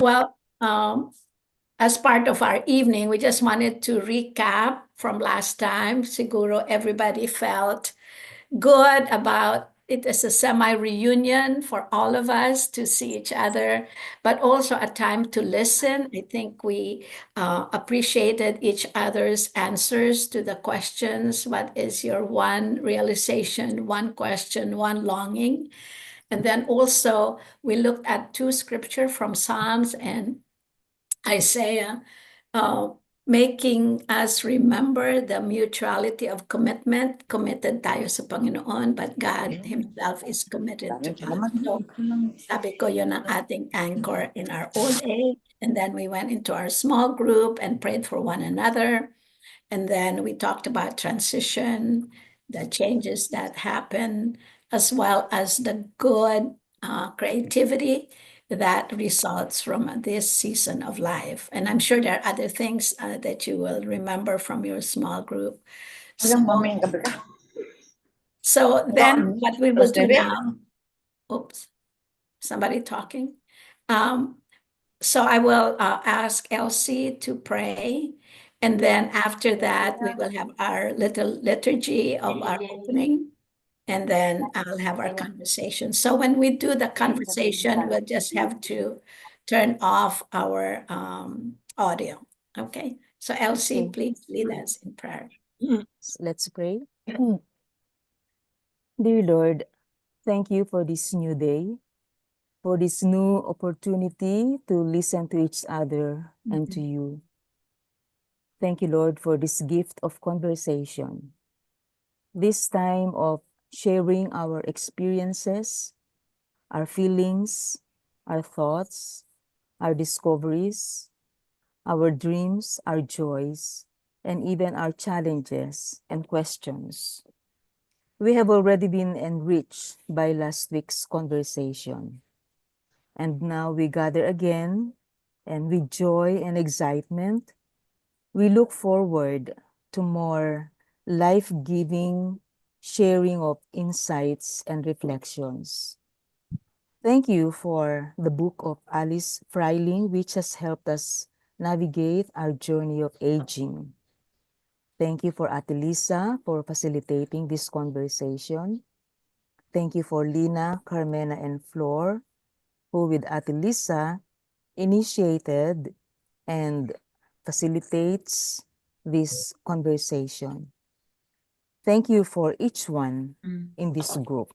Well, as part of our evening, we just wanted to recap from last time. Siguro everybody felt good about it as a semi-reunion for all of us to see each other, but also a time to listen. I think we appreciated each other's answers to the questions. What is your one realization, one question, one longing? And then also we looked at two scripture from Psalms and Isaiah, making us remember the mutuality of commitment. Committed tayo sa Panginoon, but God Himself is committed to us. So, sabi ko, yun ang ating anchor in our old age. And then we went into our small group and prayed for one another. And then we talked about transition, the changes that happen, as well as the good creativity that results from this season of life. And I'm sure there are other things that you will remember from your small group. So then what we will do now, oops, somebody talking. So I will ask Elsie to pray. And then after that, we will have our little liturgy of our opening. And then I'll have our conversation. So when we do the conversation, we'll just have to turn off our audio. Okay. So Elsie, please lead us in prayer. Let's pray. Dear Lord, thank you for this new day, for this new opportunity to listen to each other and to you. Thank you, Lord, for this gift of conversation, this time of sharing our experiences, our feelings, our thoughts, our discoveries, our dreams, our joys, and even our challenges and questions. We have already been enriched by last week's conversation. And now we gather again, and with joy and excitement, we look forward to more life-giving sharing of insights and reflections. Thank you for the book of Alice Freiling, which has helped us navigate our journey of aging. Thank you for Ate Lisa for facilitating this conversation. Thank you for Lina, Carmena, and Flor, who with Ate Lisa initiated and facilitates this conversation. Thank you for each one in this group.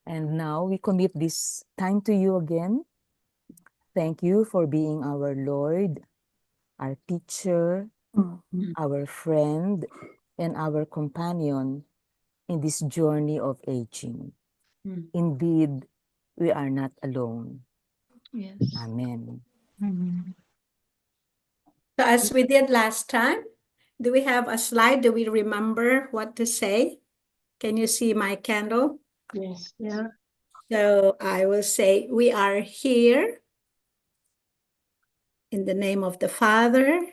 And now we commit this time to you again. Thank you for being our Lord, our teacher, our friend, and our companion in this journey of aging. Indeed, we are not alone. Yes. Amen. So as we did last time, do we have a slide? Do we remember what to say? Can you see my candle? Yes. Yeah. So I will say, we are here in the name of the Father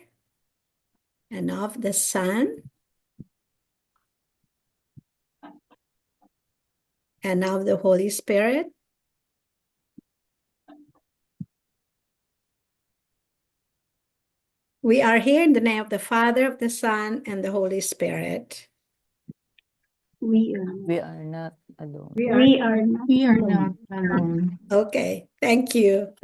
and of the Son and of the Holy Spirit. We are here in the name of the Father, of the Son, and the Holy Spirit. We are not alone. We are not alone. Okay, thank you.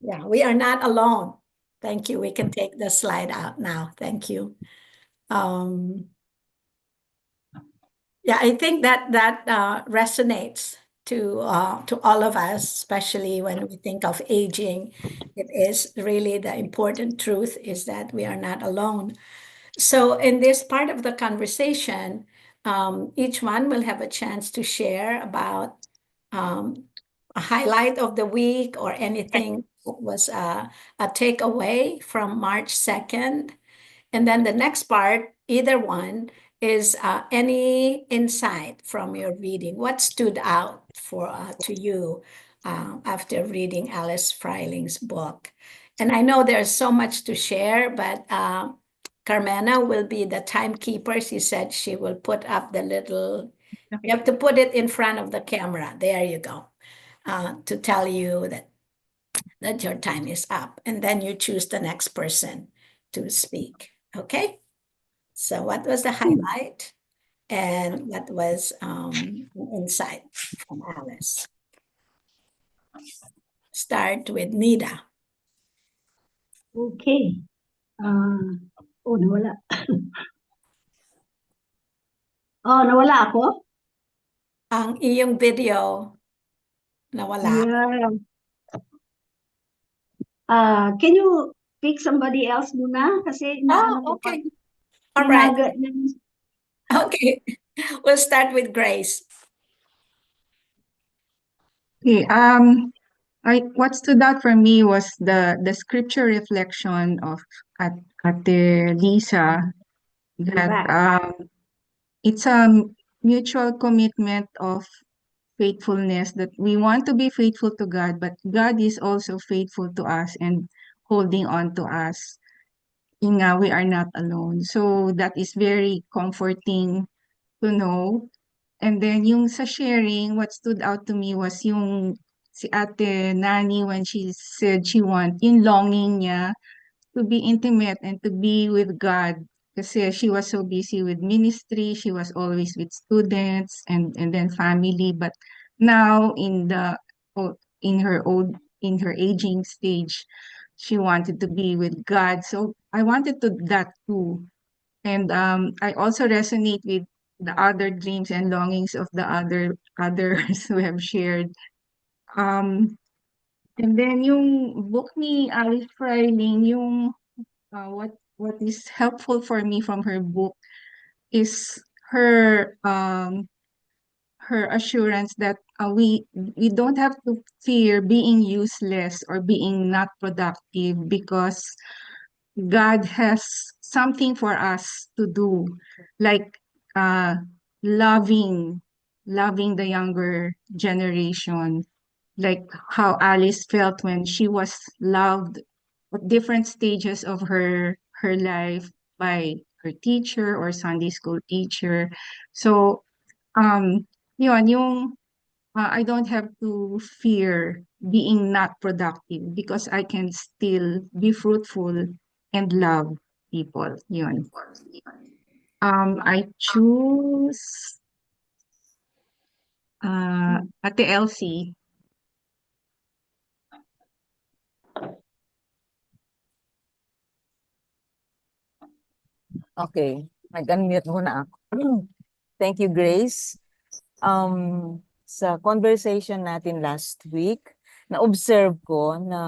Yeah, we are not alone. Thank you. We can take the slide out now. Thank you. Yeah, I think that resonates to all of us, especially when we think of aging. It is really the important truth is that we are not alone. So in this part of the conversation, each one will have a chance to share about a highlight of the week or anything was a takeaway from March 2nd. And then the next part, either one, is any insight from your reading. What stood out for to you after reading Alice Freiling's book? And I know there's so much to share, but Carmena will be the timekeeper. She said she will put up the little, you have to put it in front of the camera. There you go. To tell you that your time is up. And then you choose the next person to speak. Okay? So what was the highlight? And what was an insight from Alice? Start with Nida. Okay. Nawala. Nawala ako? Ang iyong video nawala. Yeah. Can you pick somebody else muna? Kasi naano ko pa. Okay. All right. Tinaga niya. Okay. We'll start with Grace. Okay, what stood out for me was the scripture reflection of Ate Lisa, that it's a mutual commitment of faithfulness, that we want to be faithful to God, but God is also faithful to us and holding on to us. We are not alone. So that is very comforting to know. And then yung sa sharing, what stood out to me was yung si Ate Nani, when she said yung longing niya to be intimate and to be with God. Kasi she was so busy with ministry, she was always with students and then family. But now in her aging stage, she wanted to be with God. So I wanted to that too. And I also resonate with the other dreams and longings of the others who have shared. And then yung book ni Alice Freiling, yung what is helpful for me from her book is her assurance that we don't have to fear being useless or being not productive, because God has something for us to do, like loving the younger generation, like how Alice felt when she was loved at different stages of her life by her teacher or Sunday school teacher. So yung I don't have to fear being not productive, because I can still be fruitful and love people. Yun. I choose Ate Elsie. Okay, nag-unmute muna ako. Thank you, Grace. Sa conversation natin last week, na-observe ko na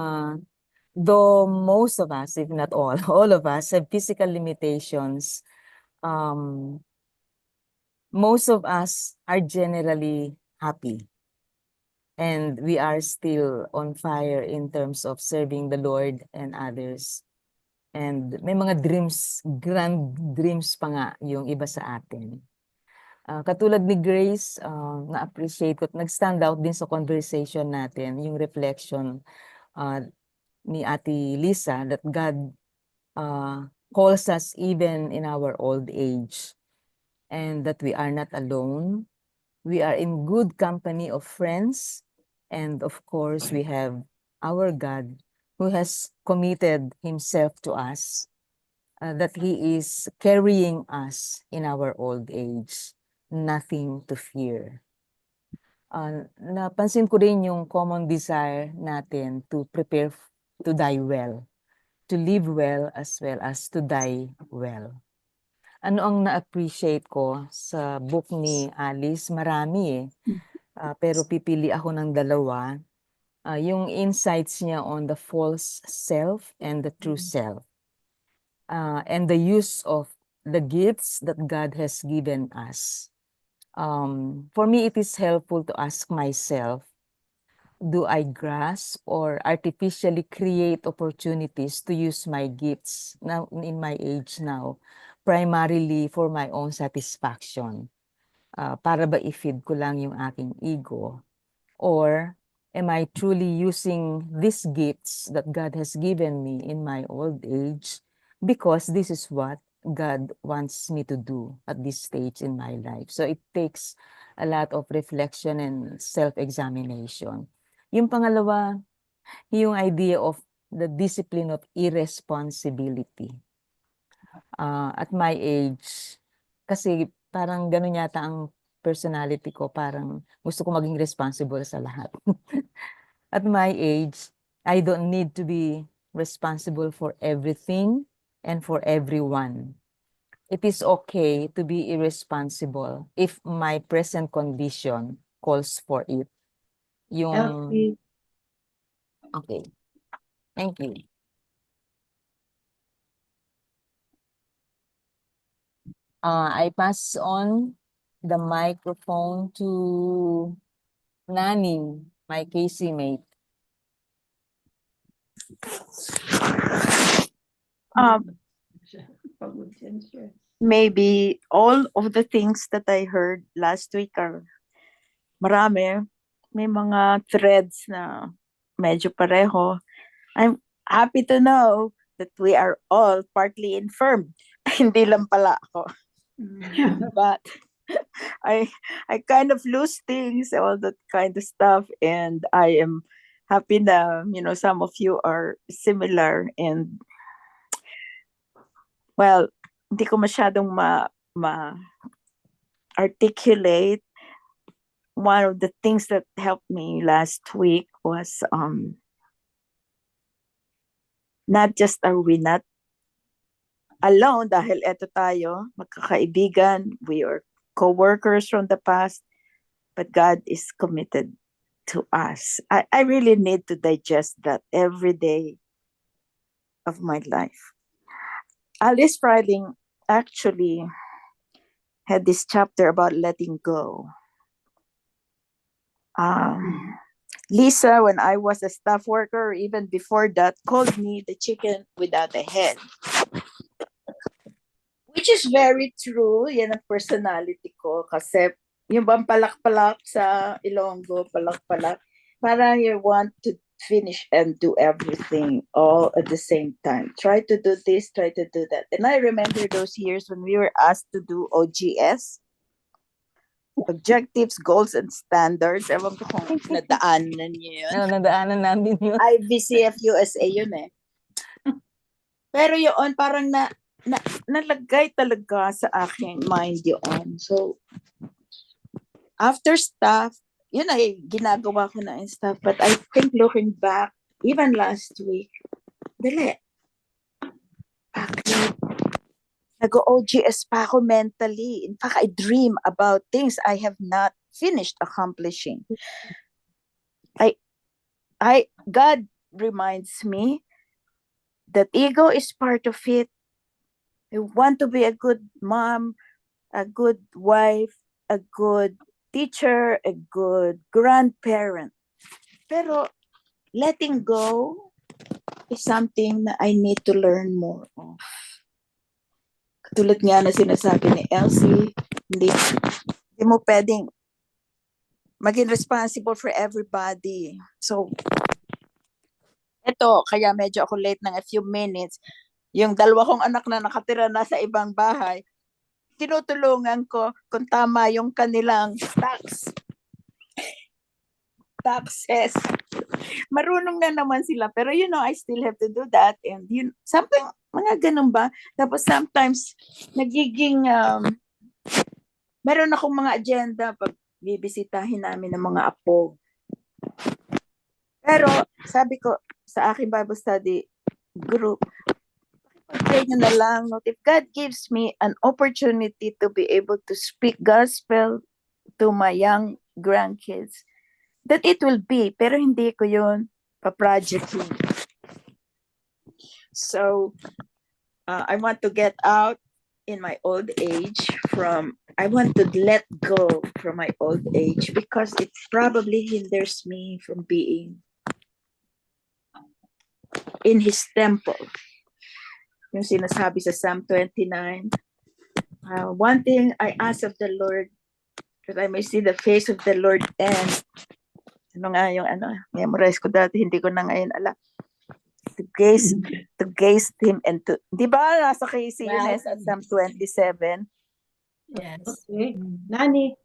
though most of us, if not all, all of us have physical limitations, most of us are generally happy. And we are still on fire in terms of serving the Lord and others. And may mga dreams, grand dreams pa nga yung iba sa atin. Katulad ni Grace, na-appreciate ko at nag-stand out din sa conversation natin, yung reflection ni Ate Lisa, that God calls us even in our old age, and that we are not alone. We are in good company of friends, and of course, we have our God who has committed himself to us, that he is carrying us in our old age. Nothing to fear. Napansin ko rin yung common desire natin to prepare to die well, to live well as to die well. Ano ang na-appreciate ko sa book ni Alice? Marami pero pipili ako ng dalawa. Yung insights niya on the false self and the true self. And the use of the gifts that God has given us. For me, it is helpful to ask myself, do I grasp or artificially create opportunities to use my gifts now in my age now, primarily for my own satisfaction? Para ba i-feed ko lang yung aking ego? Or am I truly using these gifts that God has given me in my old age because this is what God wants me to do at this stage in my life. So it takes a lot of reflection and self-examination. Yung pangalawa, yung idea of the discipline of irresponsibility. At my age, kasi parang ganun yata ang personality ko, parang gusto ko maging responsible sa lahat. At my age, I don't need to be responsible for everything and for everyone. It is okay to be irresponsible if my present condition calls for it. Yung, Okay. okay. Thank you. I pass on the microphone to Nani, my KC mate. Maybe all of the things that I heard last week are marami. May mga threads na medyo pareho. I'm happy to know that we are all partly infirm. Hindi lang pala ako. But I kind of lose things, all that kind of stuff, and I am happy na, some of you are similar, and well, hindi ko masyadong articulate. One of the things that helped me last week was not just are we not alone dahil eto tayo, magkakaibigan, we are co-workers from the past, but God is committed to us. I really need to digest that every day of my life. Alice Freiling actually had this chapter about letting go. Lisa, when I was a staff worker, or even before that, called me the chicken without a head. Which is very true. Yan ang personality ko. Kasi yung bang palak-palak sa Ilonggo, palak-palak, parang you want to finish and do everything all at the same time. Try to do this, try to do that. And I remember those years when we were asked to do OGS, Objectives, Goals, and Standards. Ewan ko kung nadaanan niyo yun. Nadaanan namin yun. IVCF USA yun eh. Pero yun, parang nalagay talaga sa aking mind yun. So, after stuff, yun ay ginagawa ko na yung stuff. But I think looking back, even last week, dali. Bakit? Nag-OGS pa ako mentally. In fact, I dream about things I have not finished accomplishing. God reminds me that ego is part of it. I want to be a good mom, a good wife, a good teacher, a good grandparent. Pero letting go is something that I need to learn more of. Katulad nga na sinasabi ni Elsie, hindi mo pwedeng maging responsible for everybody. So, eto, kaya medyo ako late ng a few minutes. Yung dalawa kong anak na nakatira na sa ibang bahay, tinutulungan ko kung tama yung kanilang taxes. Marunong na naman sila, pero I still have to do that, and something, mga ganun ba? Tapos sometimes, nagiging, meron akong mga agenda pag bibisitahin namin ng mga apo. Pero, sabi ko, sa aking Bible study group, pag-pray nyo na lang, if God gives me an opportunity to be able to speak gospel to my young grandkids, that it will be, pero hindi ko yun pa-projecting. So, I want to get out in my old age I want to let go from my old age because it probably hinders me from being in His temple. Yung sinasabi sa Psalm 29, one thing I ask of the Lord, that I may see the face of the Lord, and memorize ko dati, hindi ko na ngayon alam. to gaze him and to, di ba nasa KC yun Well, sa Psalm 27? yes. Okay. Nani,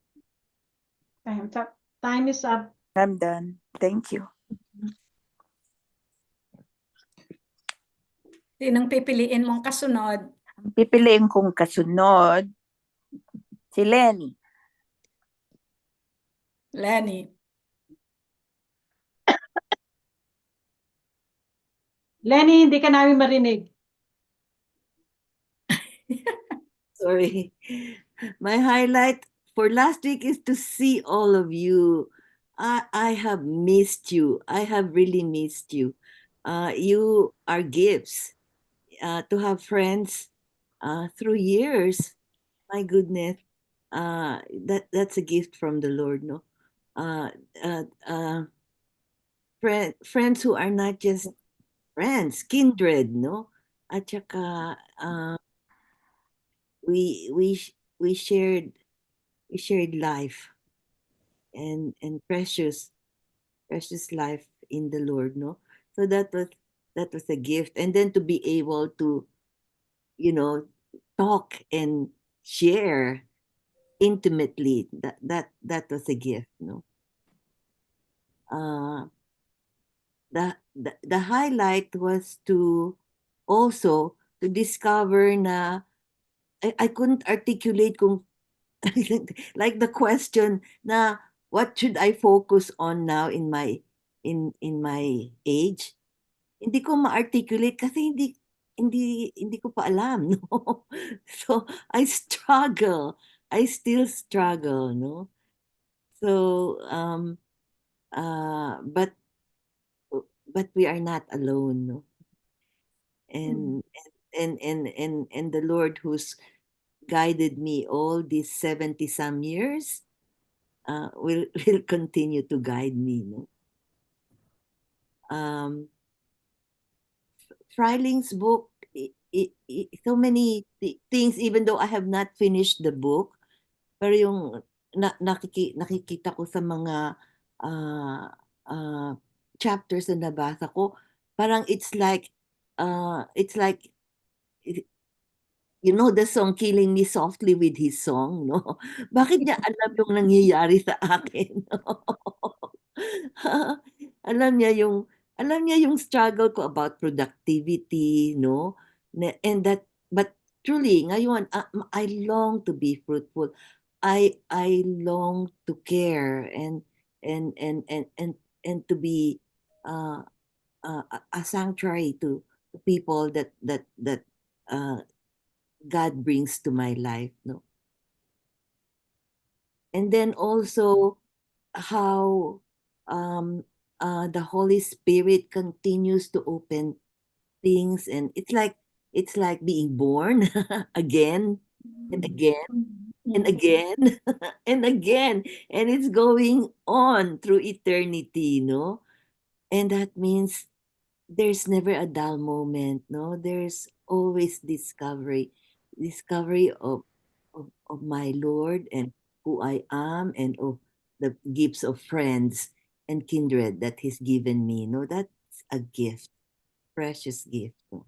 time is up. I'm done. Thank you. Sinong pipiliin mong kasunod? Pipiliin kong kasunod, si Lenny. Lenny. Lenny, hindi ka namin marinig. Sorry. My highlight for last week is to see all of you. I have missed you. I have really missed you. You are gifts. To have friends through years. My goodness. That's a gift from the Lord, no? Uh, uh, uh, friends who are not just friends, kindred, no? At saka, we shared life and precious life in the Lord, no? So that was a gift. And then to be able to, talk and share intimately, that was a gift, no? Uh the highlight was to also to discover na I couldn't articulate kung like the question na what should I focus on now in my age? Hindi ko ma-articulate kasi hindi ko pa alam, no? So I struggle. I still struggle, no? So but we are not alone, no? And and the Lord who's guided me all these 70 some years will continue to guide me, no? Freiling's book, so many things, even though I have not finished the book, pero yung nakikita ko sa mga chapters na nabasa ko, parang it's like you know the song Killing Me Softly with His Song, no? Bakit niya alam yung nangyayari sa akin, no? Alam niya yung struggle ko about productivity, no? And that, but truly, ngayon, I long to be fruitful. I long to care and and and and and to be a sanctuary to people that God brings to my life, no? And then also how the Holy Spirit continues to open things, and it's like being born again and again and again and again, and it's going on through eternity, no? And that means there's never a dull moment, no? There's always discovery of my Lord and who I am, and of the gifts of friends and kindred that He's given me, no? That's a gift, precious gift, no?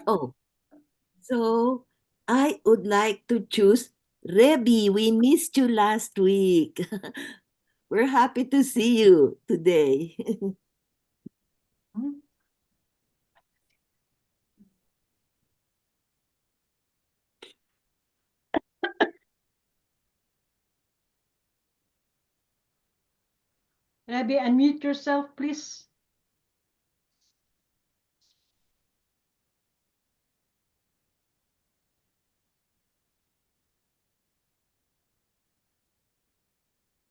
Oh, so I would like to choose Rebby. We missed you last week. We're happy to see you today. Rebby, unmute yourself, please.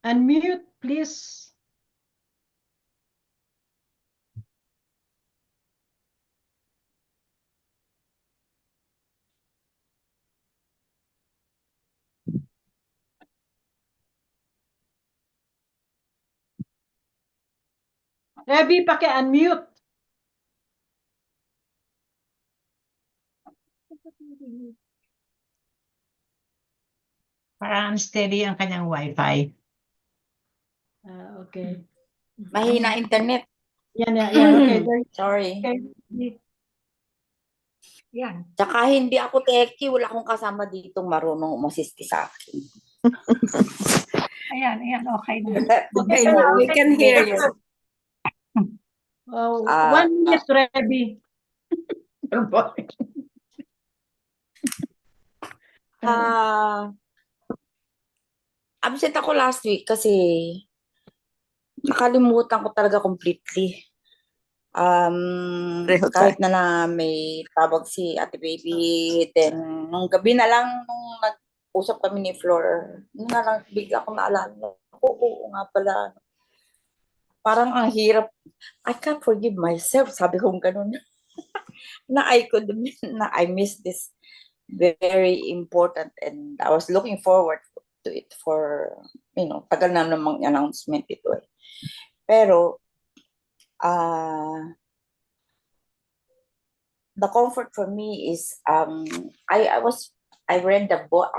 Unmute, please. Rebby, paki-unmute. Parang unsteady ang kanyang wifi. Okay. Mahina internet. Yan, yan. Okay, Sorry. okay. Yan. Tsaka hindi ako techie. Wala akong kasama dito marunong umasiste sa akin. Ayan, okay na. Okay, we can hear you. One minute, Rebby. Absent ako last week kasi nakalimutan ko talaga completely. Pareho Kahit na may tawag si Ate Baby, then nung gabi na lang nung nag-usap kami ni Flor, nung na lang bigla ko naalala, oo nga pala. Parang ang hirap. I can't forgive myself, sabi kong ganun. I missed this very important and I was looking forward to it for, tagal na namang announcement ito eh. Pero, the comfort for me is, I read the book,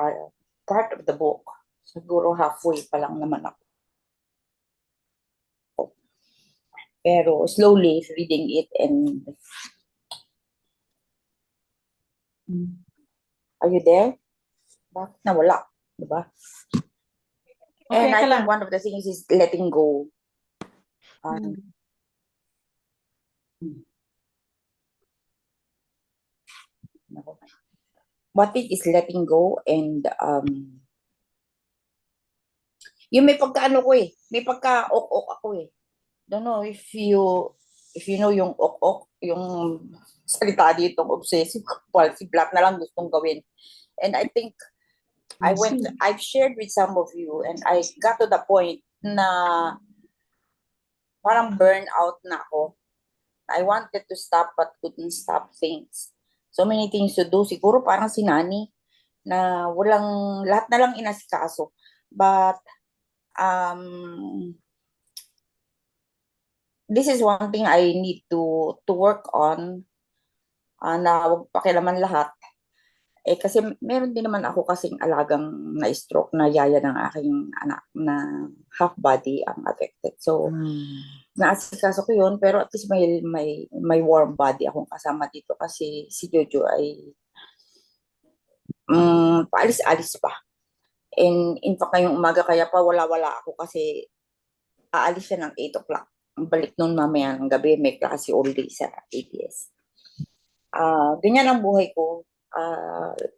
part of the book. Siguro halfway pa lang naman ako. Pero slowly reading it and are you there? Bakit nawala? Diba? And I think one of the things is letting go. What it is letting go and yung may pagka-ano ko eh. May pagka-ok-ok ako eh. Don't know if you know yung ok-ok, yung salita ditong obsessive compulsive black na lang gustong gawin. And I think I've shared with some of you and I got to the point na parang burnout na ako. I wanted to stop but couldn't stop things. So many things to do. Siguro parang si Nani na lahat na lang inasikaso. But this is one thing I need to work on na wag pakialaman lahat. Kasi meron din naman ako kasing alagang na-stroke na yaya ng aking anak na half body ang affected. So, naasikaso ko yun, pero at least may warm body akong kasama dito kasi si Jojo ay paalis-alis pa. And in fact, ngayong umaga kaya pa wala-wala ako kasi aalis siya ng 8 o'clock. Balik nun mamaya ng gabi, may klase all day sa ABS. Ganyan ang buhay ko.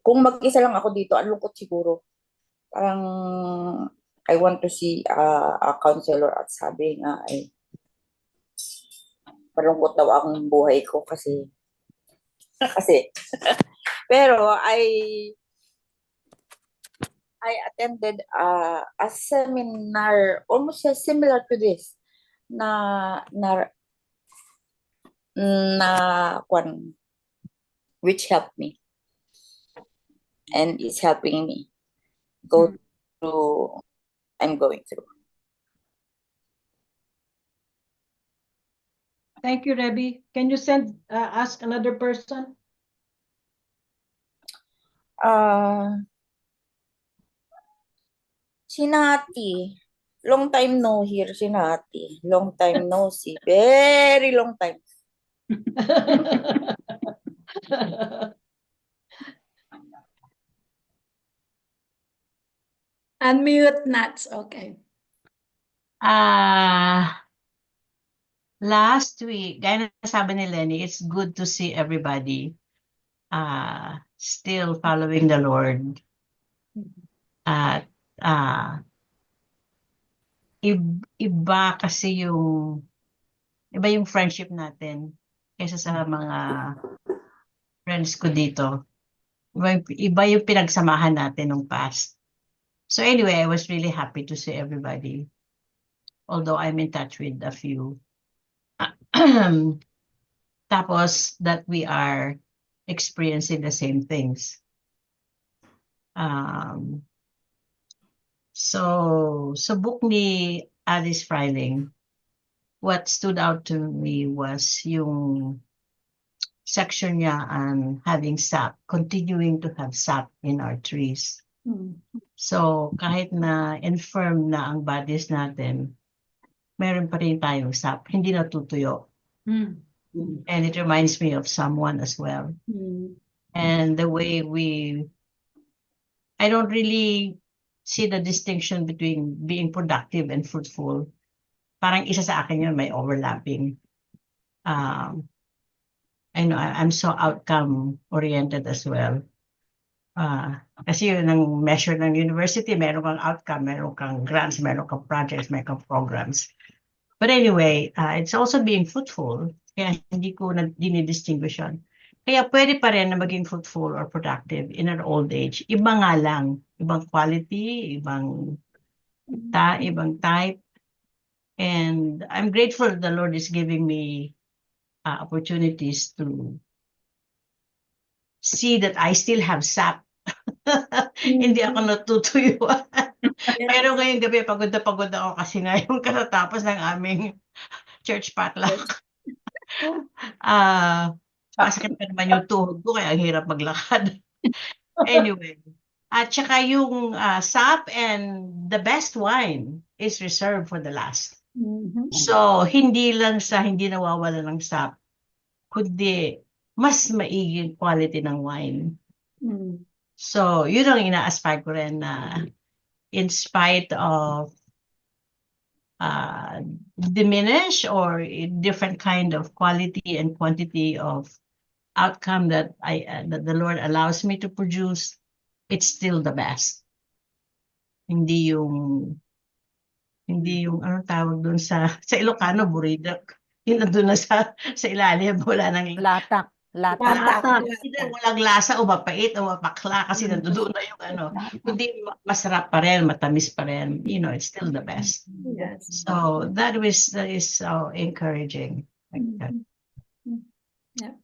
Kung mag-isa lang ako dito, ang lungkot siguro. Parang I want to see a counselor at sabi nga ay malungkot daw ang buhay ko kasi pero I attended a seminar almost similar to this na which helped me and is helping me go through I'm going through. Thank you, Rebby. Can you ask another person? Si Nati. Long time no hear si Nati. Long time no see. Very long time. Unmute, Nats. Okay. Last week, gaya na sabi ni Lenny, it's good to see everybody still following the Lord. At iba kasi yung friendship natin kaysa sa mga friends ko dito. Iba yung pinagsamahan natin nung past. So anyway, I was really happy to see everybody. Although I'm in touch with a few. Tapos that we are experiencing the same things. So sa book ni Alice Freiling, what stood out to me was yung section niya on having sap, continuing to have sap in our trees. So kahit na infirm na ang bodies natin, meron pa rin tayong sap, hindi natutuyo. And it reminds me of someone as well. And the way I don't really see the distinction between being productive and fruitful. Parang isa sa akin yun, may overlapping. I know I'm so outcome oriented as well. Kasi yun ang measure ng university, meron kang outcome, meron kang grants, meron kang projects, meron kang programs. But anyway, it's also being fruitful. Kaya hindi ko na dinidistinguish yun. Kaya pwede pa rin na maging fruitful or productive in our old age. Iba nga lang. Ibang quality, ibang type. And I'm grateful the Lord is giving me opportunities to see that I still have sap. Hindi ako natutuyuan. Pero ngayong gabi, pagod na pagod ako kasi nga yung katatapos ng aming church potluck. Masakit pa naman yung tuhod ko, kaya ang hirap maglakad. Anyway, at saka yung sap and the best wine is reserved for the last. So, hindi lang sa hindi nawawala ng sap, kundi mas maiging quality ng wine. So, yun ang ina-aspire ko rin na in spite of diminish or different kind of quality and quantity of outcome that that the Lord allows me to produce, it's still the best. Hindi yung ano tawag doon sa Ilocano, buridak. Yun na doon na sa ilalim, wala nang Latak. Either walang lasa o mapait o mapakla kasi nandoon na yung ano. Kundi masarap pa rin, matamis pa rin. You know, it's still the best. Yes. So that is so encouraging. Yeah.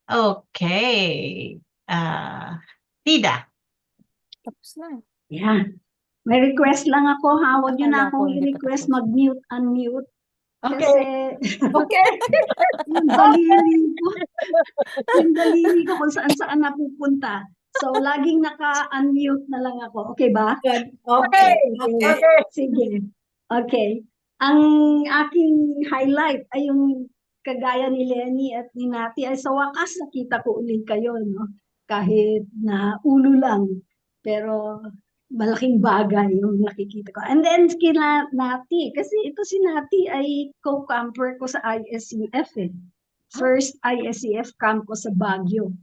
Okay. Tida. Tapos na. Yeah. May request lang ako ha. Huwag niyo na Akala ko akong hindi pa i-request tapos. mag-mute, unmute. Okay. Kasi Okay. yung daliri ko kung saan napupunta. So, laging naka-unmute na lang ako. Okay ba? Good. Okay. Okay. Sige. Okay. Ang aking highlight ay yung kagaya ni Lenny at ni Nati ay sa wakas nakita ko ulit kayo, no? Kahit na ulo lang. Pero malaking bagay yung nakikita ko. And then kina Nati, kasi ito si Nati ay co-camper ko sa ISCF eh. First ISCF camp ko sa Baguio.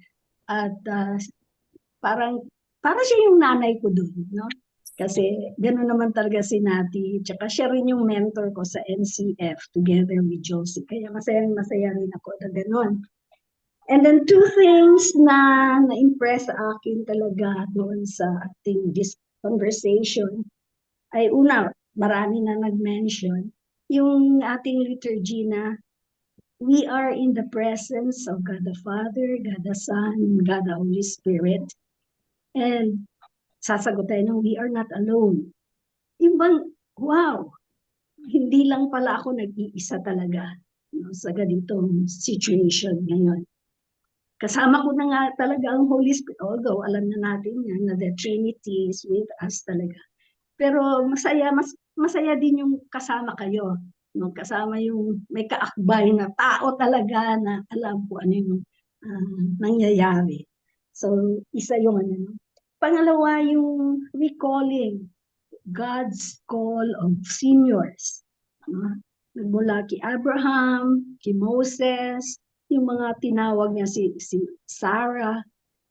At para siya yung nanay ko doon, no? Kasi gano'n naman talaga si Nati. Tsaka siya rin yung mentor ko sa NCF together with Josie. Kaya masaya rin ako na gano'n. And then two things na na-impress sa akin talaga doon sa ating conversation ay una, marami na nag-mention, yung ating liturgy na we are in the presence of God the Father, God the Son, God the Holy Spirit. And sasagot tayo ng we are not alone. Yung bang, wow, hindi lang pala ako nag-iisa talaga, no, sa ganitong situation ngayon. Kasama ko na nga talaga ang Holy Spirit, although alam na natin yan na the Trinity is with us talaga. Pero masaya din yung kasama kayo, no? Kasama yung may kaakbay na tao talaga na alam ko ano yung nangyayari. So, isa yung ano. Pangalawa, yung recalling God's call of seniors. Mula kay Abraham, kay Moses, yung mga tinawag niya si Sarah,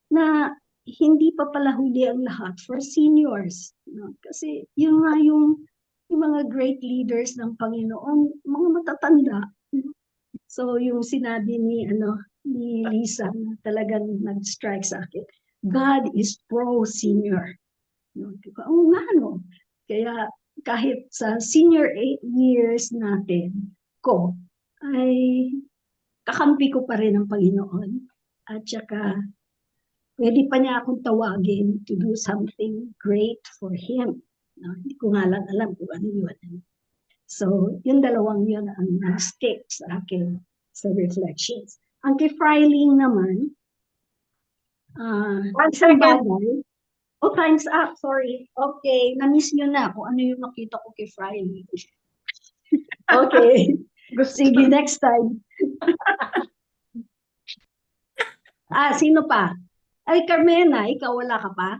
na hindi pa pala huli ang lahat for seniors. No? Kasi yun nga yung mga great leaders ng Panginoon, mga matatanda. So yung sinabi ni Lisa na talagang nag-strike sa akin, God is pro-senior. No? Oo nga, no? Kaya kahit sa senior 8 years natin, ay kakampi ko pa rin ang Panginoon. At saka, pwede pa niya akong tawagin to do something great for Him. No? Hindi ko nga lang alam kung ano yun. So, yung dalawang yun ang nag-stick sa akin sa reflections. Ang kay Freiling naman, isang bagay. Oh, time's up. Sorry. Okay, na-miss nyo na kung ano yung nakita ko kay Freiling. Okay. Gusto. Sige, next time. Sino pa? Ay, Carmena, ikaw wala ka pa?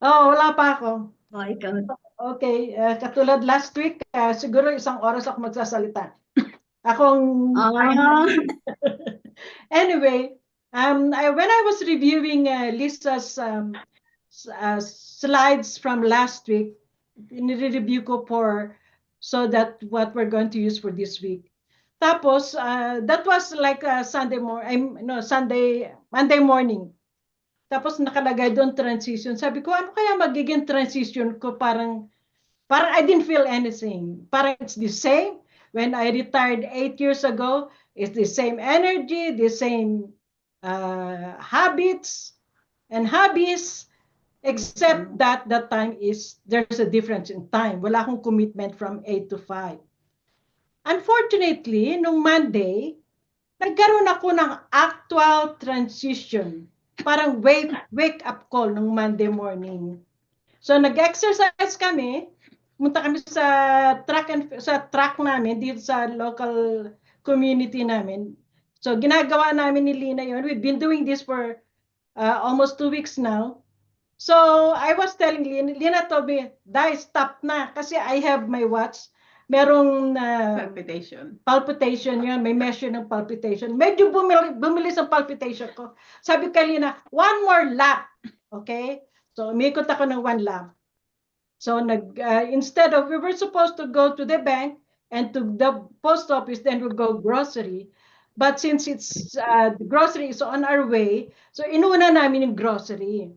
Oh, wala pa ako. O, ikaw. Okay, katulad last week, siguro 1 oras ako magsasalita. Akong Ah, Anyway, when I was reviewing Lisa's slides from last week, nire-review ko so that what we're going to use for this week. Tapos, that was like Monday morning. Tapos nakalagay doon transition. Sabi ko, ano kaya magiging transition ko? Parang I didn't feel anything. Parang it's the same. When I retired 8 years ago, it's the same energy, the same habits and hobbies, except that time there's a difference in time. Wala akong commitment from 8 to 5. Unfortunately, nung Monday, nagkaroon ako ng actual transition. Parang wake up call nung Monday morning. So nag-exercise kami, punta kami sa track namin dito sa local community namin. So ginagawa namin ni Lina yon. We've been doing this for almost 2 weeks now. So I was telling Lina told me, "Dai, stop na kasi I have my watch. Merong palpitation yun, may measure ng palpitation. Medyo bumilis ang palpitation ko. Sabi kay Lina, 1 more lap." Okay? So umikot ako ng 1 lap. So instead of, we were supposed to go to the bank and to the post office, then we'll go grocery. But since it's the grocery is on our way, so inuna namin yung grocery.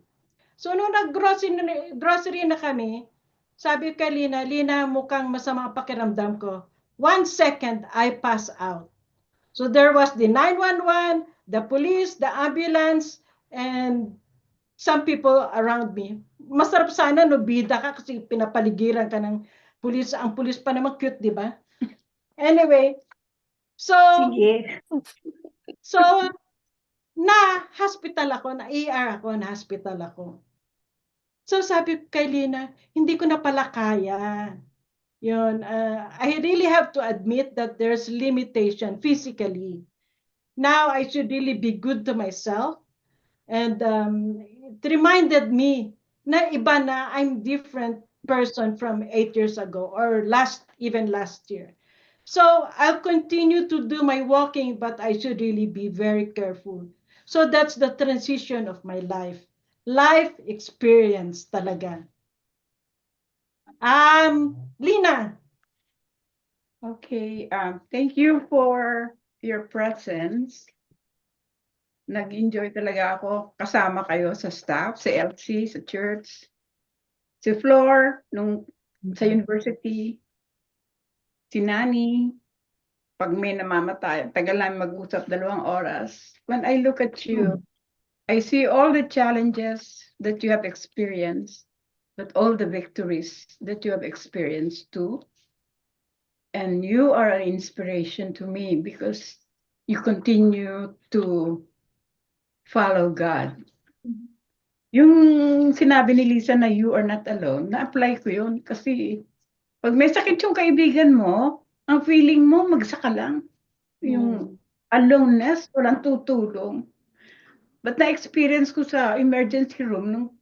So nung nag-grocery na kami, sabi kay Lina, mukhang masama ang pakiramdam ko. 1 second, I pass out. So there was the 911, the police, the ambulance, and some people around me. Masarap sana no, bida ka kasi pinapaligiran ka ng pulis. Ang pulis pa naman cute, di ba? Anyway, so sige. na-hospital ako, na-ER ako, na-hospital ako. So sabi ko kay Lina, hindi ko na pala kaya. Yun, I really have to admit that there's limitation physically. Now I should really be good to myself. And it reminded me na iba na, I'm different person from 8 years ago or even last year. So I'll continue to do my walking, but I should really be very careful. So that's the transition of my life. Life experience talaga. Lina. Okay, thank you for your presence. Nag-enjoy talaga ako kasama kayo sa staff, sa LC, sa church, si Flor, sa university, si Nani, pag may namamatay, tagal namin mag-usap 2 oras. When I look at you, I see all the challenges that you have experienced, but all the victories that you have experienced too. And you are an inspiration to me because you continue to follow God. Yung sinabi ni Lisa na you are not alone, na-apply ko yun kasi pag may sakit yung kaibigan mo, ang feeling mo magsaka lang. Yung aloneness, walang tutulong. But na-experience ko sa emergency room, nung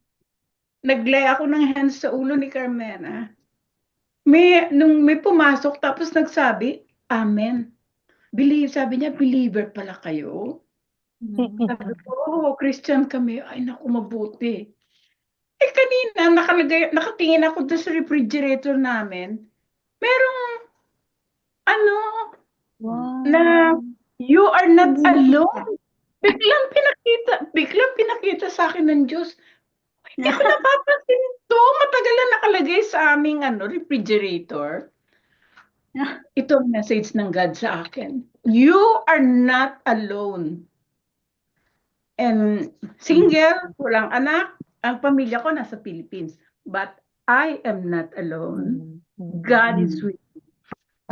naglay ako ng hands sa ulo ni Carmena, nung may pumasok tapos nagsabi, Amen. Sabi niya, believer pala kayo. Sabi ko, Christian kami. Ay, naku, mabuti. Kanina, nakatingin ako doon sa refrigerator namin. Merong, na you are not alone. Biglang pinakita sa akin ng Diyos. Hindi ko napapansin ito. Matagal na nakalagay sa aming refrigerator. Ito ang message ng God sa akin. You are not alone. And single, walang anak, ang pamilya ko nasa Philippines. But I am not alone. God is with me.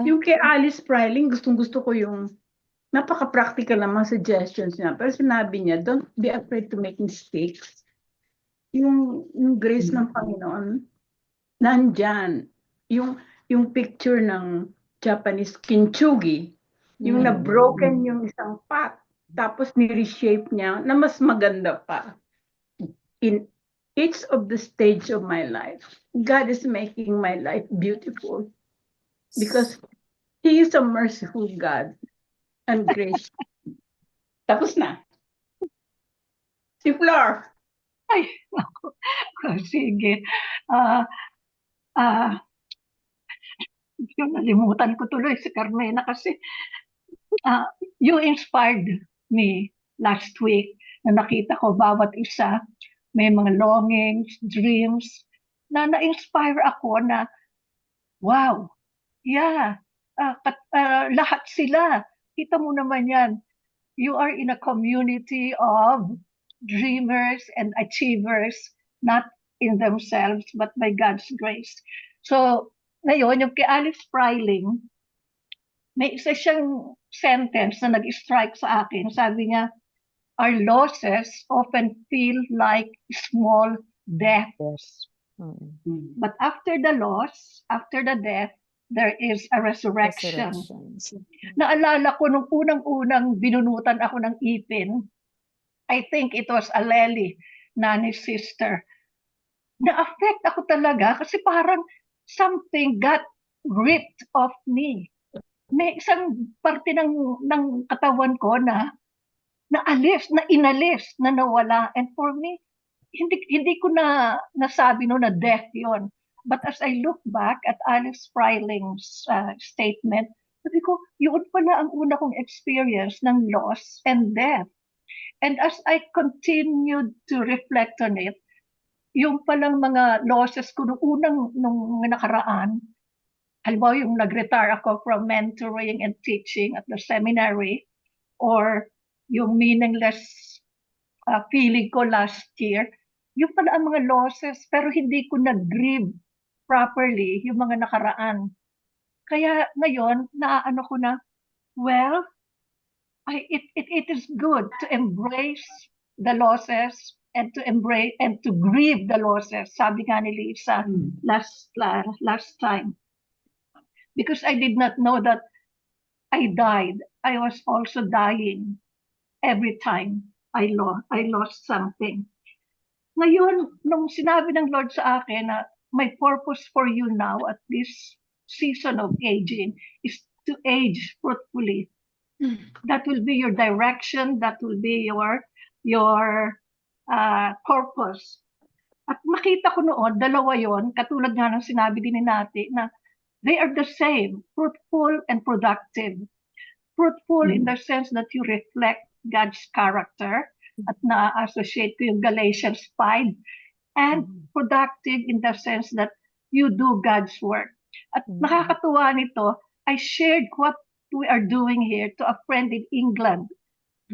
Yung kay Alice Pryling, gustong-gusto ko yung napaka-practical na mga suggestions niya. Pero sinabi niya, don't be afraid to make mistakes. Yung grace ng Panginoon, nandyan. Yung picture ng Japanese kintsugi. Yung na-broken yung isang pot. Tapos ni-reshape niya na mas maganda pa. In each of the stage of my life, God is making my life beautiful because He is a merciful God and gracious. Tapos na. Si Flor. Ay, ako. Sige. Yung nalimutan ko tuloy si Carmena kasi you inspired me last week na nakita ko bawat isa may mga longings, dreams, na na-inspire ako na, wow, yeah, lahat sila. Kita mo naman yan. You are in a community of dreamers and achievers, not in themselves, but by God's grace. So, ngayon, yung kay Alice Freiling, may isa siyang sentence na nag-strike sa akin. Sabi niya, our losses often feel like small deaths. But after the loss, after the death, there is a resurrection. Naalala ko nung unang-unang binunutan ako ng ipin, I think it was Aleli, Nani's sister. Na-affect ako talaga kasi parang something got ripped off me. May isang parte ng katawan ko na naalis, na inalis, na nawala. And for me, hindi ko na nasabi no na death yon. But as I look back at Alice Freiling's statement, sabi ko, yun pala ang una kong experience ng loss and death. And as I continued to reflect on it, yung palang mga losses ko nung nakaraan, halimbawa yung nag-retire ako from mentoring and teaching at the seminary, or yung meaningless feeling ko last year, yung pala ang mga losses, pero hindi ko nag-grieve properly yung mga nakaraan. Kaya ngayon, naano ko na, well, it is good to embrace the losses and to embrace and to grieve the losses. Sabi nga ni Lisa last time. Because I did not know that I died. I was also dying every time I lost something. Ngayon, nung sinabi ng Lord sa akin na my purpose for you now at this season of aging is to age fruitfully. That will be your direction. That will be your purpose. At makita ko noon, dalawa yon, katulad nga ng sinabi din ni Nati, na they are the same, fruitful and productive. Fruitful in the sense that you reflect God's character, at na-associate ko yung Galatians 5, and productive in the sense that you do God's work. At nakakatuwa nito, I shared what we are doing here to a friend in England.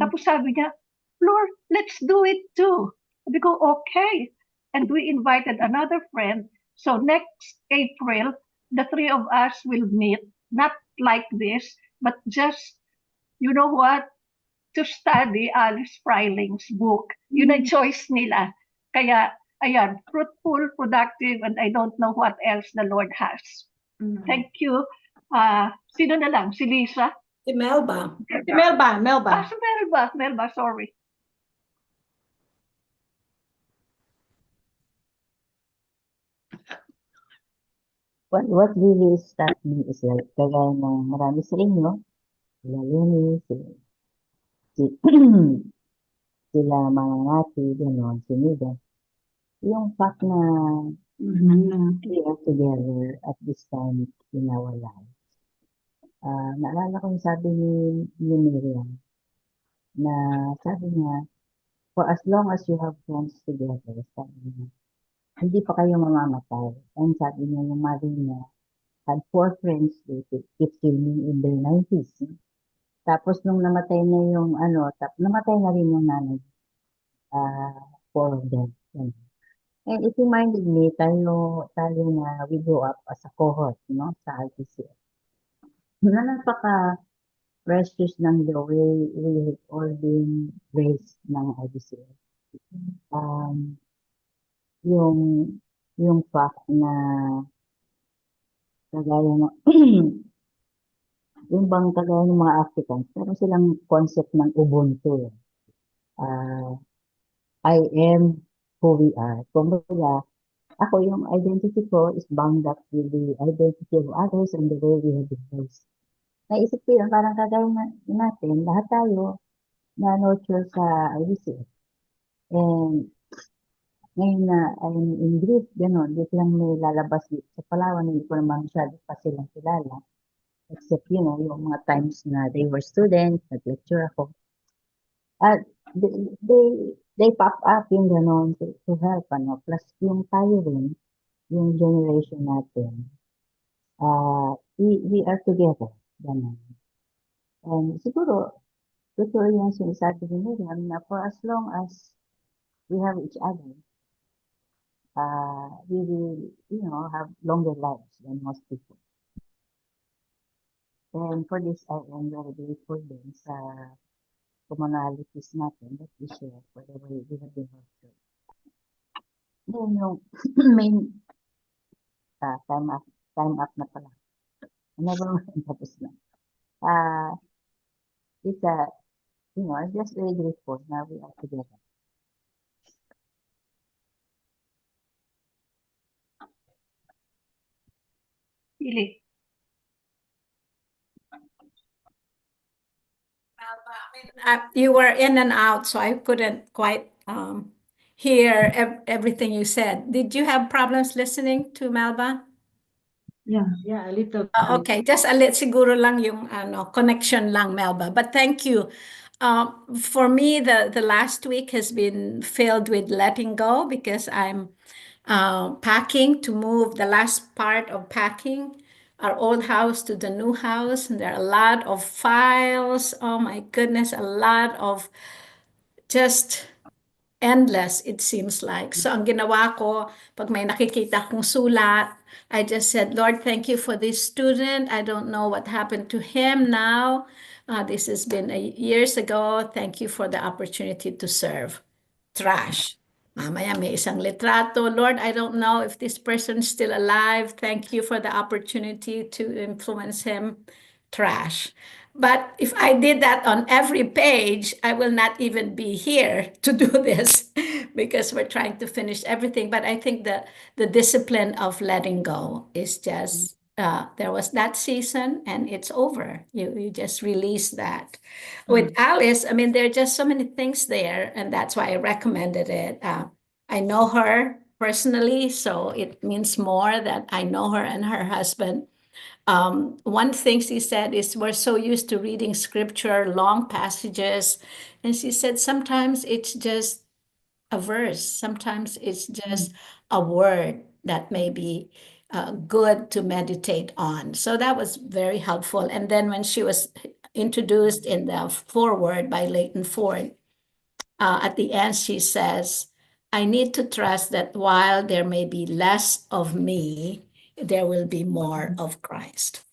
Tapos sabi niya, Flor, let's do it too. Sabi ko, okay. And we invited another friend. So next April, the three of us will meet, not like this, but just, you know what, to study Alice Freiling's book. Yun ang choice nila. Kaya, ayan, fruitful, productive, and I don't know what else the Lord has. Thank you. Sino na lang? Si Lisa? Si Melba. Si Melba. Si Melba, sorry. What really struck me is like, kagaya ng marami sa inyo, sila Lenny, sila Manangati, gano'n, si Nida, yung fact na we are together at this time in our lives. Naalala ko yung sabi ni Miriam, na sabi niya, for as long as you have friends together, sabi niya, hindi pa kayo mamamatay. And sabi niya, yung mother niya had 4 friends keep swimming in their 90s. Tapos nung namatay na yung namatay na rin yung nanay, 4 of them. And it reminded me, tayo na we grew up as a cohort, sa RTC. Na napaka-precious ng the way we have all been raised ng RTC. Yung fact na kagaya ng yung bang kagaya ng mga Africans, meron silang concept ng Ubuntu. I am who we are. Kumbaga, ako yung identity ko is bound up with the identity of others and the way we have been raised. Naisip ko yun, parang kagaya natin, lahat tayo na nurture sa IBC. And ngayon na I'm in Greece, gano'n, dito lang may lalabas dito sa Palawan, hindi ko naman masyado pa silang kilala. Except, you know, yung mga times na they were students, nag-lecture ako. At they pop up yung gano'n to help, ano. Plus, yung tayo rin, yung generation natin, we are together, gano'n. And siguro, totoo yung sinasabi ni Miriam na for as long as we have each other, we will, you know, have longer lives than most people. And for this, I am very grateful din sa commonalities natin that we share whatever we have been through. Then yung main time up na pala. Never mind, tapos na. It's you know, I'm just very grateful now we are together. Pili. You were in and out, so I couldn't quite hear everything you said. Did you have problems listening to Melba? Yeah. Yeah, a little bit. Okay, just a little, siguro lang yung connection lang, Melba. But thank you. For me, the last week has been filled with letting go because I'm packing to move the last part of packing our old house to the new house. And there are a lot of files. Oh my goodness, a lot of just endless, it seems like. So ang ginawa ko, pag may nakikita kong sulat, I just said, Lord, thank you for this student. I don't know what happened to him now. This has been years ago. Thank you for the opportunity to serve. Trash. Mamaya may isang litrato. Lord, I don't know if this person is still alive. Thank you for the opportunity to influence him. Trash. But if I did that on every page, I will not even be here to do this because we're trying to finish everything. But I think the discipline of letting go is just, there was that season and it's over. You just release that. With Alice, I mean, there are just so many things there, and that's why I recommended it. I know her personally, so it means more that I know her and her husband. One thing she said is we're so used to reading scripture, long passages. And she said sometimes it's just a verse, sometimes it's just a word that may be good to meditate on. So that was very helpful. And then when she was introduced in the foreword by Leighton Ford, at the end she says, I need to trust that while there may be less of me, there will be more of Christ.